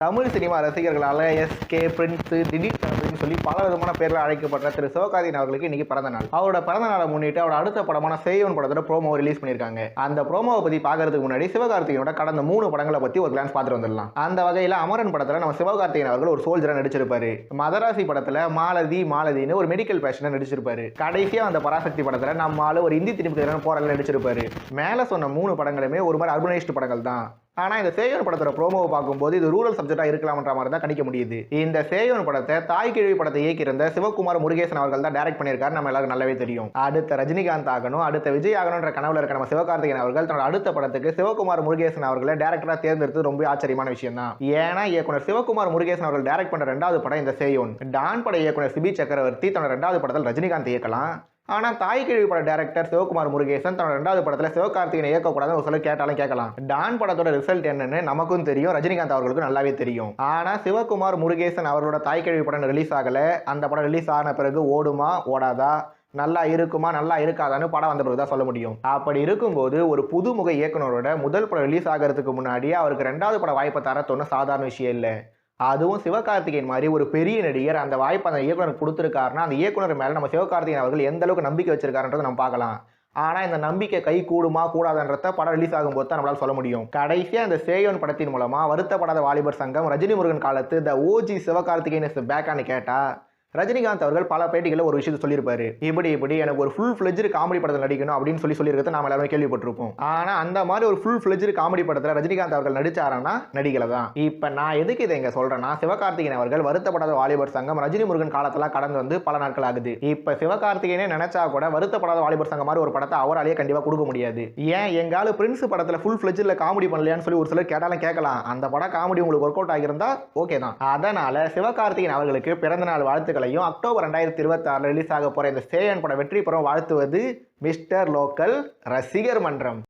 Tamil cinema ரசிகர்களால் SK, Prince, திடீர் அப்படின்னு சொல்லி பல விதமான பேரில் அழைக்கப்பட்ட திரு சிவகார்த்திகேயன் அவர்களுக்கு இன்னைக்கு பிறந்த நாள். அவரோட பிறந்த நாளை முன்னிட்டு அவரோட அடுத்த படமான சேயோன் படத்தோட ப்ரோமோ ரிலீஸ் பண்ணியிருக்காங்க. அந்த ப்ரோமோவை பற்றி பார்க்கறதுக்கு முன்னாடி சிவகார்த்திகேயனோட கடந்த 3 படங்களை பற்றி ஒரு கிளான்ஸ் பார்த்துட்டு வந்துடலாம். அந்த வகையில் அமரன் படத்தில் நம்ம சிவகார்த்திகேயன் அவர்கள் ஒரு சோல்ஜரா நடிச்சிருப்பாரு. மதராசி படத்தில் மாலதின்னு ஒரு மெடிக்கல் பேஷனை நடிச்சிருப்பாரு. கடைசியா அந்த பராசக்தி படத்தில் நம்மால ஒரு இந்தி திருப்பி போராட நடிச்சிருப்பாரு. மேலே சொன்ன 3 படங்களுமே ஒரு மாதிரி அர்பனைஸ்டு படங்கள் தான். ஆனால் இந்த சேயோன் படத்தோட ப்ரோமோவை பார்க்கும்போது இது ரூரல் சப்ஜெக்டாக இருக்கலாம்ன்ற மாதிரி தான் கணிக்க முடியுது. இந்த சேயோன் படத்தை தாய் கிழவி படத்தை இயக்கியிருந்த சிவகுமார் முருகேசன் அவர்கள் தான் டைரக்ட் பண்ணியிருக்காரு. நம்ம எல்லாரும் நல்லாவே தெரியும். அடுத்த ரஜினிகாந்த் ஆகணும், அடுத்த விஜய் ஆகணும்ன்ற கனவுல இருக்க நம்ம சிவகார்த்திகேயன் அவர்கள் தன்னோட அடுத்த படத்துக்கு சிவகுமார் முருகேசன் அவர்களை டேரக்டரா தேர்ந்தெடுத்து ரொம்ப ஆச்சரியமான விஷயம் தான். ஏன்னா இயக்குனர் சிவகுமார் முருகேசன் அவர்கள் டைரக்ட் பண்ற 2வது படம் இந்த சேயோன். டான் பட இயக்குனர் சிபி சக்கரவர்த்தி தன்னோட 2வது படத்தில் ரஜினிகாந்த் இயக்கலாம். ஆனால் தாய் கிழவி பட டேரக்டர் சிவகுமார் முருகேசன் தன்னோட 2வது படத்தில் சிவகார்த்திகேயனை இயக்கக்கூடாதுன்னு ஒரு சிலர் கேட்டாலும் கேட்கலாம். டான் படத்தோட ரிசல்ட் என்னன்னு நமக்கும் தெரியும், ரஜினிகாந்த் அவர்களுக்கும் நல்லாவே தெரியும். ஆனால் சிவகுமார் முருகேசன் அவர்களோட தாய் கிழவி படம் ரிலீஸ் ஆகலை. அந்த படம் ரிலீஸ் ஆன பிறகு ஓடுமா ஓடாதா, நல்லா இருக்குமா நல்லா இருக்காதான்னு படம் வந்த பிறகு தான் சொல்ல முடியும். அப்படி இருக்கும்போது ஒரு புதுமுக இயக்குனரோட முதல் படம் ரிலீஸ் ஆகிறதுக்கு முன்னாடி அவருக்கு 2வது பட வாய்ப்பை தர தோணும் சாதாரண விஷயம் இல்லை. அதுவும் சிவகார்த்திகேயன் மாதிரி ஒரு பெரிய நடிகர் அந்த வாய்ப்பை அந்த இயக்குனர் கொடுத்துருக்காருன்னா அந்த இயக்குனர் மேலே நம்ம சிவகார்த்திகேயன் அவர்கள் எந்த அளவுக்கு நம்பிக்கை வச்சிருக்காருன்றதை நம்ம பார்க்கலாம். ஆனால் இந்த நம்பிக்கை கை கூடுமா கூடாதுன்றத படம் ரிலீஸ் ஆகும்போது தான் நம்மளால் சொல்ல முடியும். கடைசியாக இந்த சேயோன் படத்தின் மூலமாக வருத்தப்படாத வாலிபர் சங்கம், ரஜினி முருகன் காலத்து த ஓஜி சிவகார்த்திகேயன் இஸ் பேக்கான்னு கேட்டால் ரஜினிகாந்த் அவர்கள் பல பேட்டிகளில் ஒரு விஷயத்தை சொல்லியிருப்பாரு. இப்படி எனக்கு ஒரு ஃபுல் ஃபிளெஜ்டு காமெடி படத்தில் நடிக்கணும் அப்படின்னு சொல்லியிருக்கிறத நாம எல்லாமே கேள்விப்பட்டிருப்போம். ஆனால் அந்த மாதிரி ஒரு ஃபுல் ஃபிளெஜ்டு காமெடி படத்தில் ரஜினிகாந்த் அவர்கள் நடிச்சாரன்னா நடிகலை தான். இப்போ நான் எதுக்கு இதை இங்கே சொல்கிறேன்னா, சிவகார்த்திகேயன் அவர்கள் வருத்தப்படாத வாலிபர் சங்கம், ரஜினி முருகன் காலத்தெல்லாம் கடந்து வந்து பல நாட்கள் ஆகுது. இப்போ சிவகார்த்திகேயனே நினைச்சா கூட வருத்தப்படாத வாலிபர் சங்கம் மாதிரி ஒரு படத்தை அவராலேயே கண்டிப்பாக கொடுக்க முடியாது. ஏன் எங்காலும் பிரின்ஸ் படத்தில் ஃபுல் ஃபிளெஜ்டில் காமெடி பண்ணலையான்னு சொல்லி ஒரு சிலர் கேட்டாலும் கேட்கலாம். அந்த படம் காமெடி உங்களுக்கு ஒர்க் அவுட் ஆகியிருந்தா ஓகே தான். அதனால சிவகார்த்திகேயன் அவர்களுக்கு பிறந்தநாள் வாழ்த்துக்களையும் அக்டோபர் 2026 ரிலீஸ் ஆக போற இந்த சேயோன் பட வெற்றி பெறும் வாழ்த்துவது மிஸ்டர் லோக்கல் ரசிகர் மன்றம்.